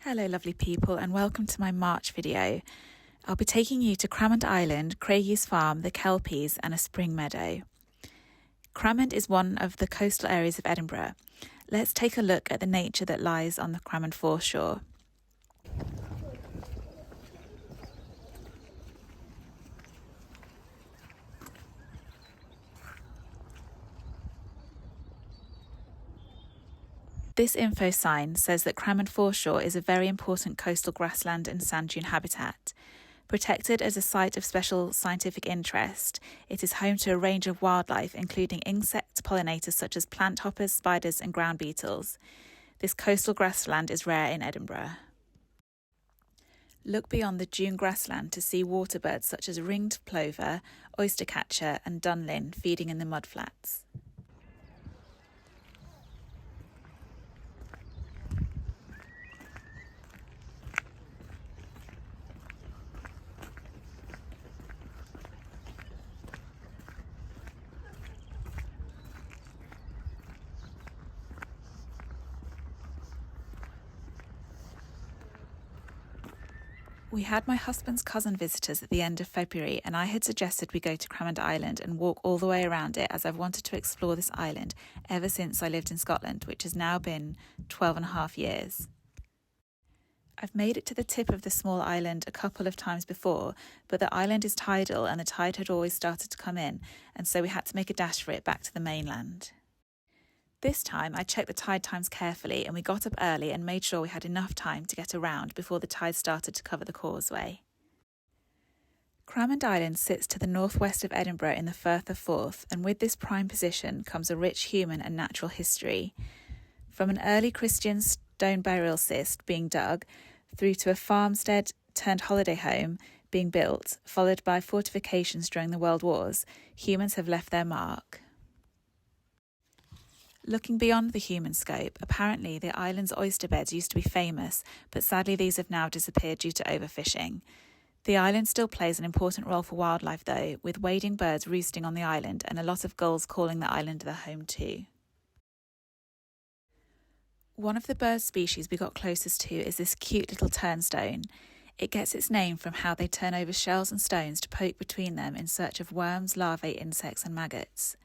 Hello lovely people and welcome to my March video. I'll be taking you to Cramond Island, Craigie's farm, the Kelpies and a spring meadow. Cramond is one of the coastal areas of Edinburgh. Let's take a look at the nature that lies on the Cramond foreshore. This info sign says that Cramond foreshore is a very important coastal grassland and sand dune habitat. Protected as a site of special scientific interest, it is home to a range of wildlife including insect pollinators such as plant hoppers, spiders and ground beetles. This coastal grassland is rare in Edinburgh. Look beyond the dune grassland to see water birds such as ringed plover, oystercatcher and dunlin feeding in the mudflats. We had my husband's cousin visitors at the end of February and I had suggested we go to Cramond Island and walk all the way around it as I've wanted to explore this island ever since I lived in Scotland, which has now been 12.5 years. I've made it to the tip of the small island a couple of times before, but the island is tidal and the tide had always started to come in, and so we had to make a dash for it back to the mainland. This time I checked the tide times carefully and we got up early and made sure we had enough time to get around before the tide started to cover the causeway. Cramond Island sits to the northwest of Edinburgh in the Firth of Forth, and with this prime position comes a rich human and natural history. From an early Christian stone burial cist being dug, through to a farmstead turned holiday home being built, followed by fortifications during the World Wars, humans have left their mark. Looking beyond the human scope, apparently the island's oyster beds used to be famous, but sadly these have now disappeared due to overfishing. The island still plays an important role for wildlife though, with wading birds roosting on the island and a lot of gulls calling the island their home too. One of the bird species we got closest to is this cute little turnstone. It gets its name from how they turn over shells and stones to poke between them in search of worms, larvae, insects and maggots.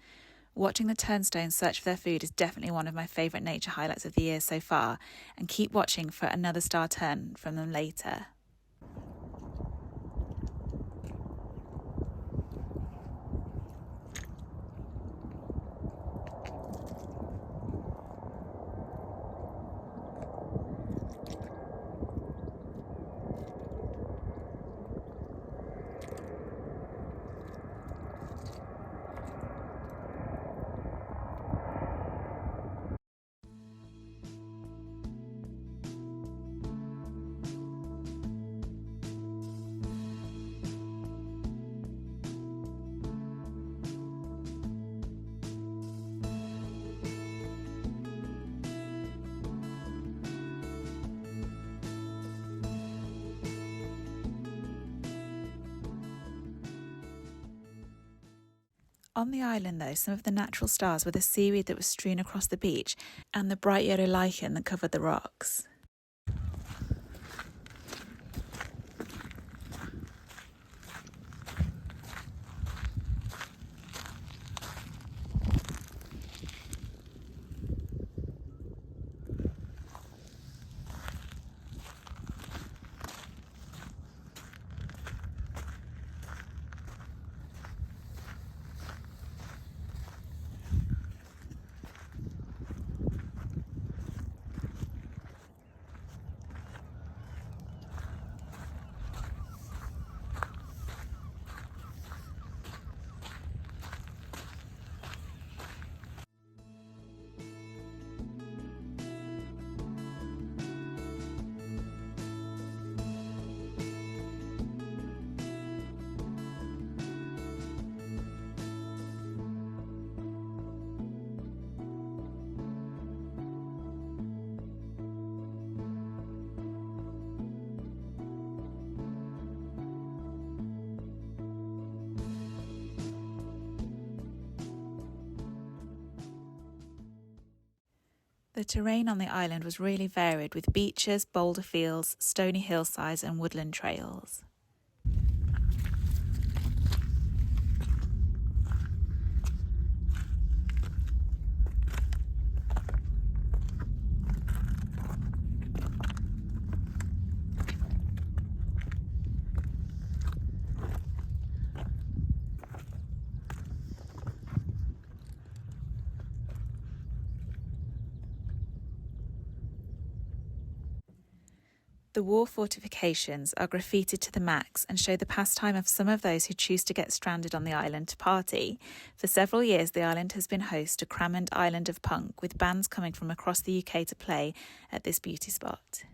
Watching the turnstones search for their food is definitely one of my favourite nature highlights of the year so far, and keep watching for another star turn from them later. On the island though, some of the natural stars were the seaweed that was strewn across the beach and the bright yellow lichen that covered the rocks. The terrain on the island was really varied, with beaches, boulder fields, stony hillsides and woodland trails. The war fortifications are graffitied to the max and show the pastime of some of those who choose to get stranded on the island to party. For several years, the island has been host to Cramond Island of Punk, with bands coming from across the UK to play at this beauty spot.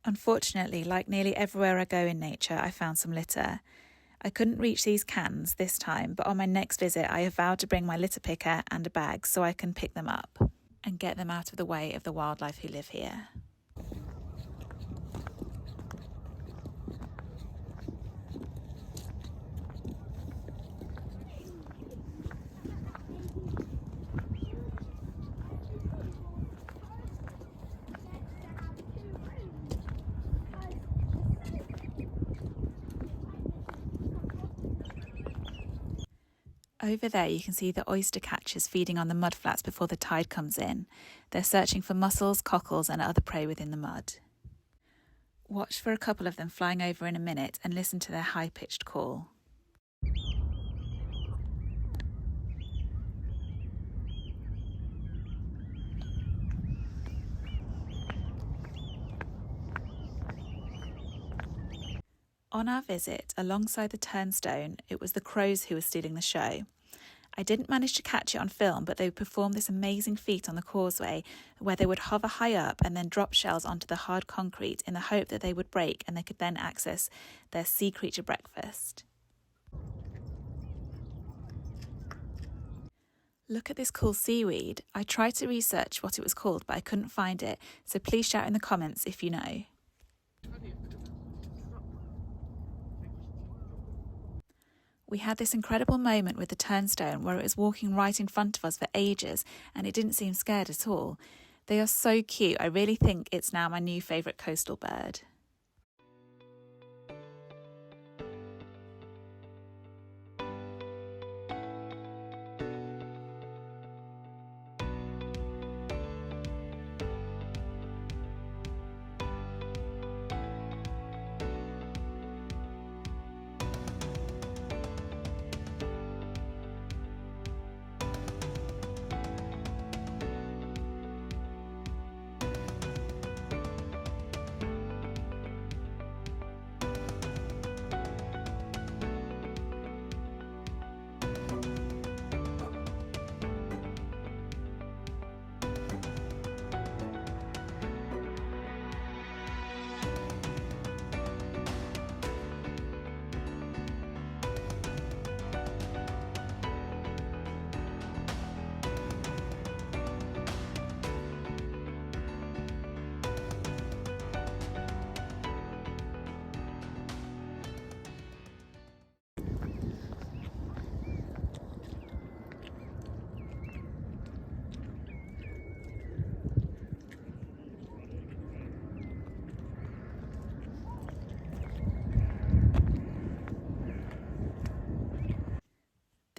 Unfortunately, like nearly everywhere I go in nature, I found some litter. I couldn't reach these cans this time, but on my next visit I have vowed to bring my litter picker and a bag so I can pick them up and get them out of the way of the wildlife who live here. Over there you can see the oyster catchers feeding on the mudflats before the tide comes in. They're searching for mussels, cockles and other prey within the mud. Watch for a couple of them flying over in a minute and listen to their high-pitched call. On our visit, alongside the turnstone, it was the crows who were stealing the show. I didn't manage to catch it on film, but they performed this amazing feat on the causeway where they would hover high up and then drop shells onto the hard concrete in the hope that they would break and they could then access their sea creature breakfast. Look at this cool seaweed. I tried to research what it was called, but I couldn't find it, so please shout in the comments if you know. We had this incredible moment with the turnstone where it was walking right in front of us for ages and it didn't seem scared at all. They are so cute. I really think it's now my new favourite coastal bird.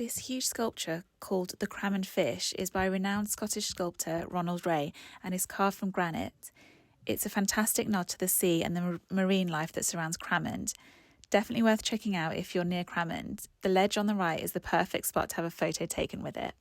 This huge sculpture, called the Cramond Fish, is by renowned Scottish sculptor Ronald Ray and is carved from granite. It's a fantastic nod to the sea and the marine life that surrounds Cramond. Definitely worth checking out if you're near Cramond. The ledge on the right is the perfect spot to have a photo taken with it.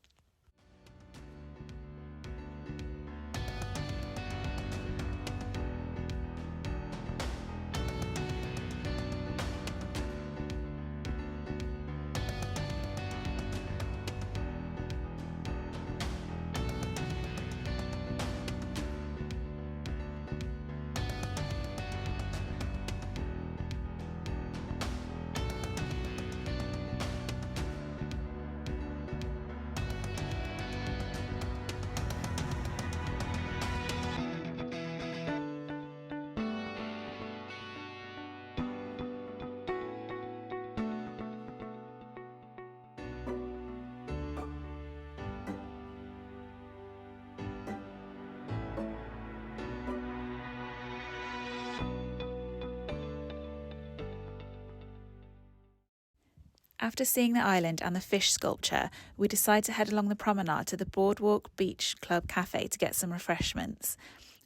After seeing the island and the fish sculpture, we decide to head along the promenade to the Boardwalk Beach Club Cafe to get some refreshments.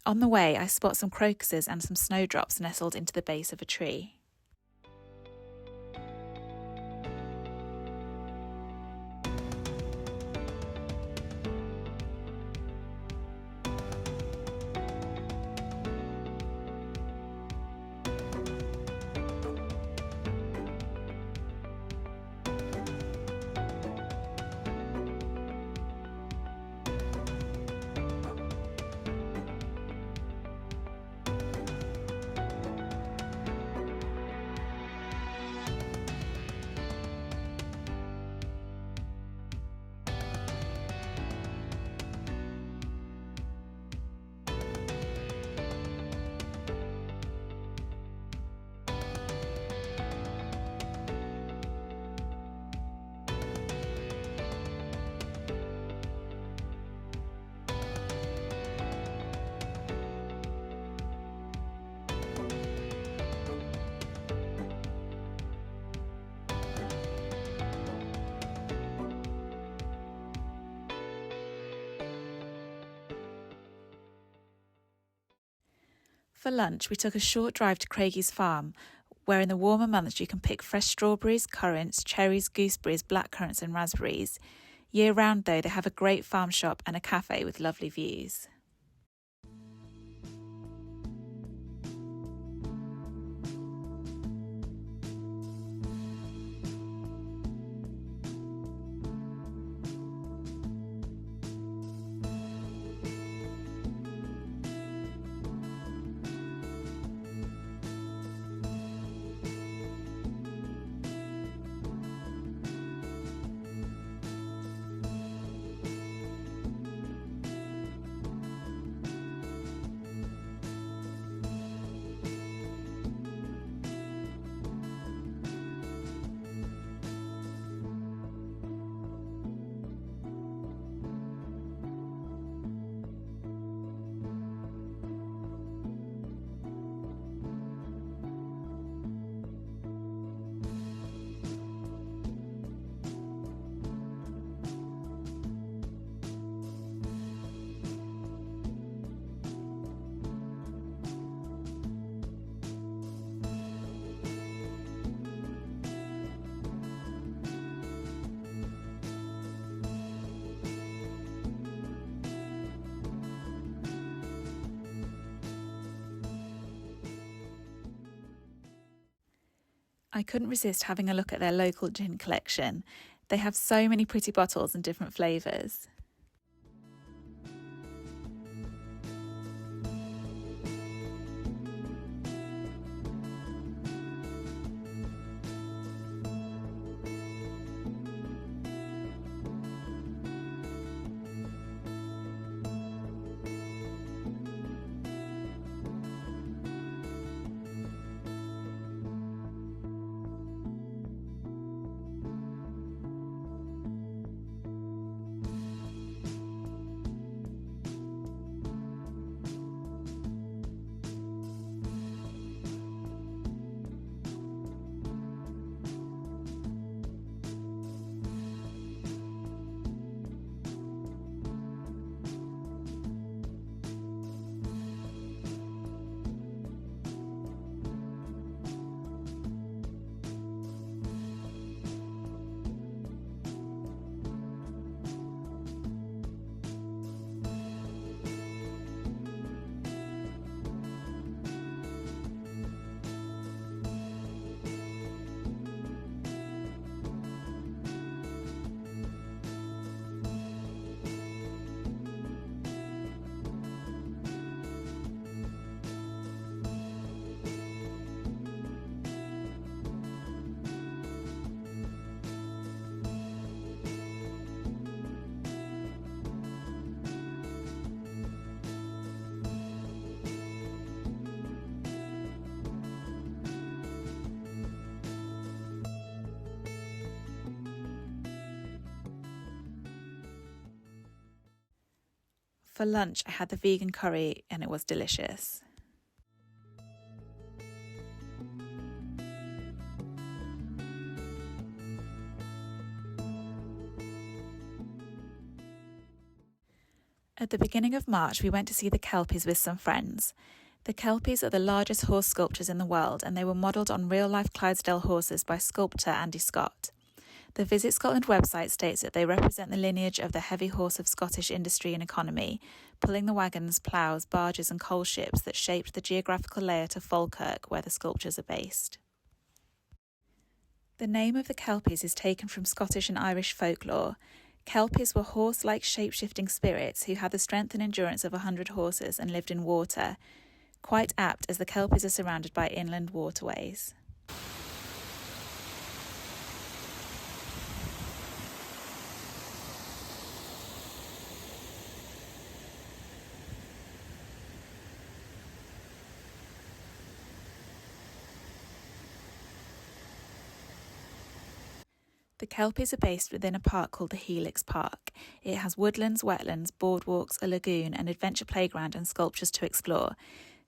On the way, I spot some crocuses and some snowdrops nestled into the base of a tree. For lunch, we took a short drive to Craigie's farm, where in the warmer months you can pick fresh strawberries, currants, cherries, gooseberries, blackcurrants and raspberries. Year-round, though, they have a great farm shop and a cafe with lovely views. I couldn't resist having a look at their local gin collection. They have so many pretty bottles and different flavours. For lunch, I had the vegan curry and it was delicious. At the beginning of March, we went to see the Kelpies with some friends. The Kelpies are the largest horse sculptures in the world, and they were modelled on real-life Clydesdale horses by sculptor Andy Scott. The Visit Scotland website states that they represent the lineage of the heavy horse of Scottish industry and economy, pulling the wagons, ploughs, barges and coal ships that shaped the geographical layer to Falkirk, where the sculptures are based. The name of the Kelpies is taken from Scottish and Irish folklore. Kelpies were horse-like shape-shifting spirits who had the strength and endurance of 100 horses and lived in water, quite apt as the Kelpies are surrounded by inland waterways. The Kelpies are based within a park called the Helix Park. It has woodlands, wetlands, boardwalks, a lagoon, an adventure playground and sculptures to explore.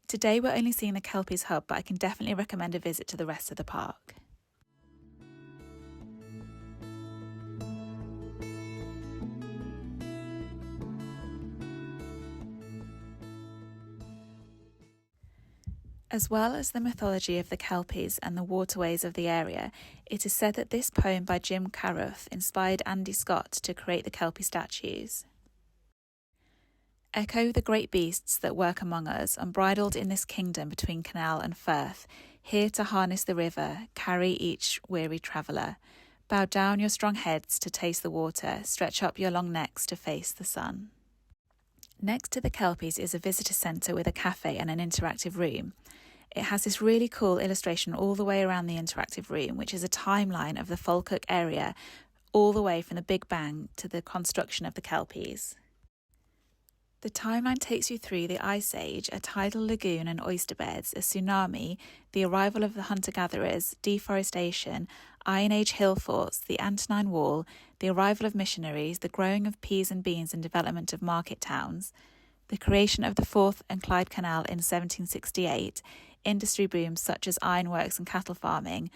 Today we're only seeing the Kelpies hub, but I can definitely recommend a visit to the rest of the park. As well as the mythology of the Kelpies and the waterways of the area, it is said that this poem by Jim Carruth inspired Andy Scott to create the Kelpie statues. Echo the great beasts that work among us, unbridled in this kingdom between canal and firth, here to harness the river, carry each weary traveller. Bow down your strong heads to taste the water, stretch up your long necks to face the sun. Next to the Kelpies is a visitor centre with a cafe and an interactive room. It has this really cool illustration all the way around the interactive room, which is a timeline of the Falkirk area all the way from the Big Bang to the construction of the Kelpies. The timeline takes you through the Ice Age, a tidal lagoon and oyster beds, a tsunami, the arrival of the hunter-gatherers, deforestation, Iron Age hill forts, the Antonine Wall, the arrival of missionaries, the growing of peas and beans and development of market towns, the creation of the Forth and Clyde Canal in 1768, industry booms such as ironworks and cattle farming,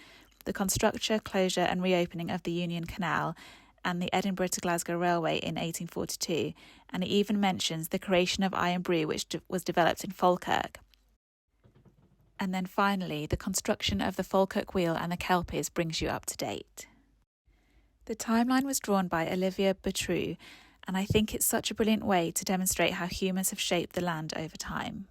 the construction, closure and reopening of the Union Canal, and the Edinburgh to Glasgow Railway in 1842, and it even mentions the creation of iron brew which was developed in Falkirk. And then finally, the construction of the Falkirk Wheel and the Kelpies brings you up to date. The timeline was drawn by Olivia Bertrou, and I think it's such a brilliant way to demonstrate how humans have shaped the land over time.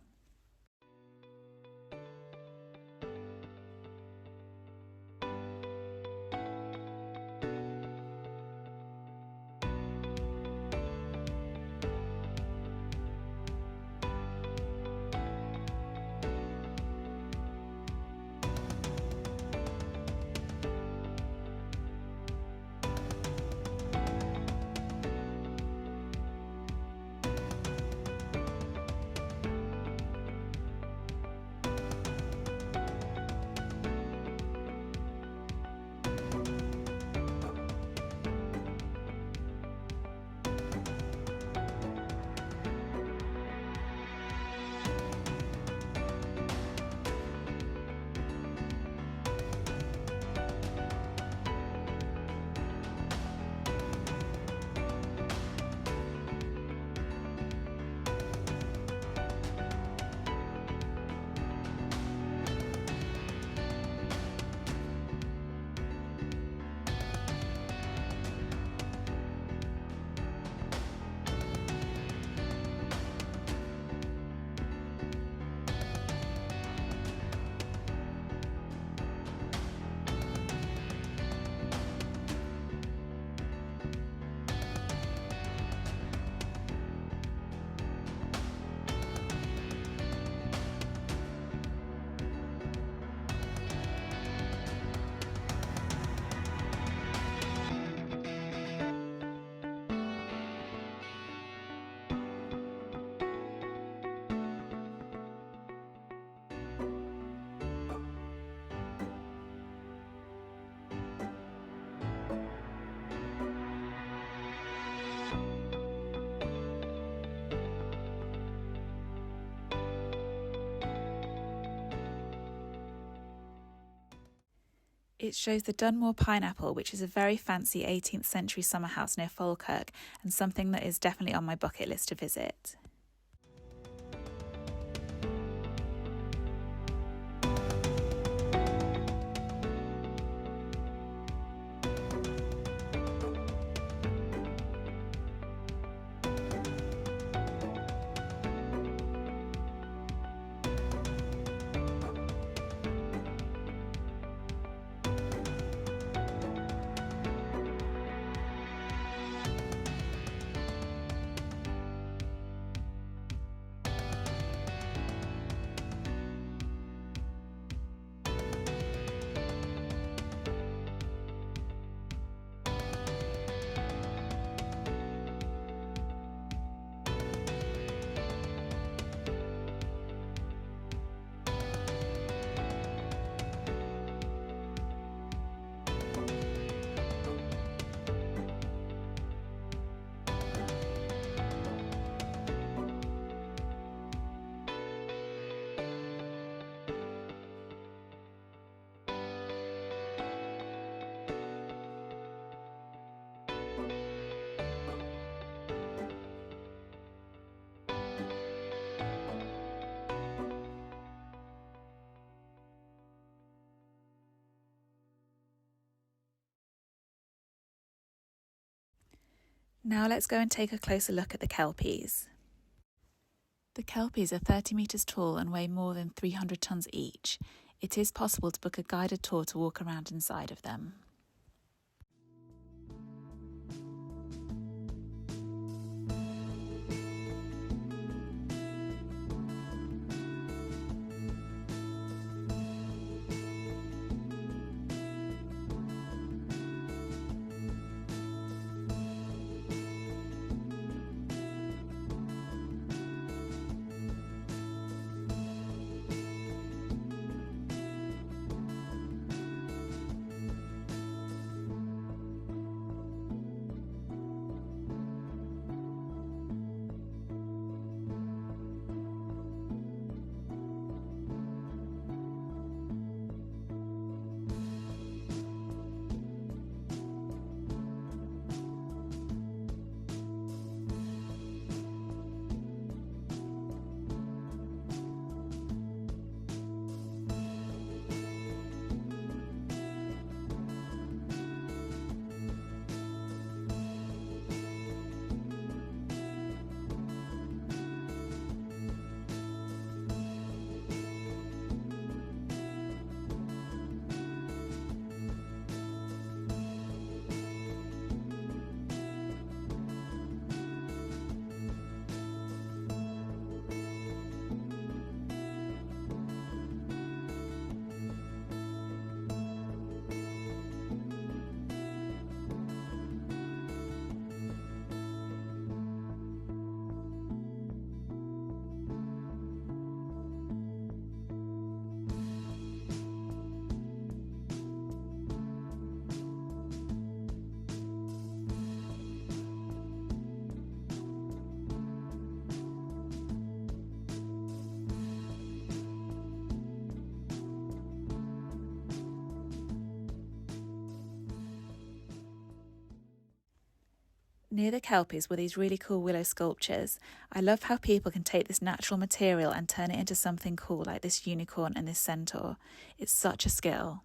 It shows the Dunmore pineapple, which is a very fancy 18th century summer house near Falkirk and something that is definitely on my bucket list to visit. Now let's go and take a closer look at the Kelpies. The Kelpies are 30 metres tall and weigh more than 300 tonnes each. It is possible to book a guided tour to walk around inside of them. Near the Kelpies were these really cool willow sculptures. I love how people can take this natural material and turn it into something cool, like this unicorn and this centaur. It's such a skill.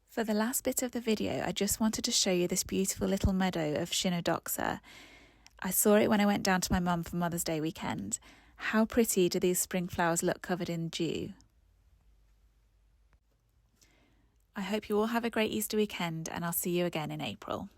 For the last bit of the video, I just wanted to show you this beautiful little meadow of Chinodoxa. I saw it when I went down to my mum for Mother's Day weekend. How pretty do these spring flowers look covered in dew? I hope you all have a great Easter weekend, and I'll see you again in April.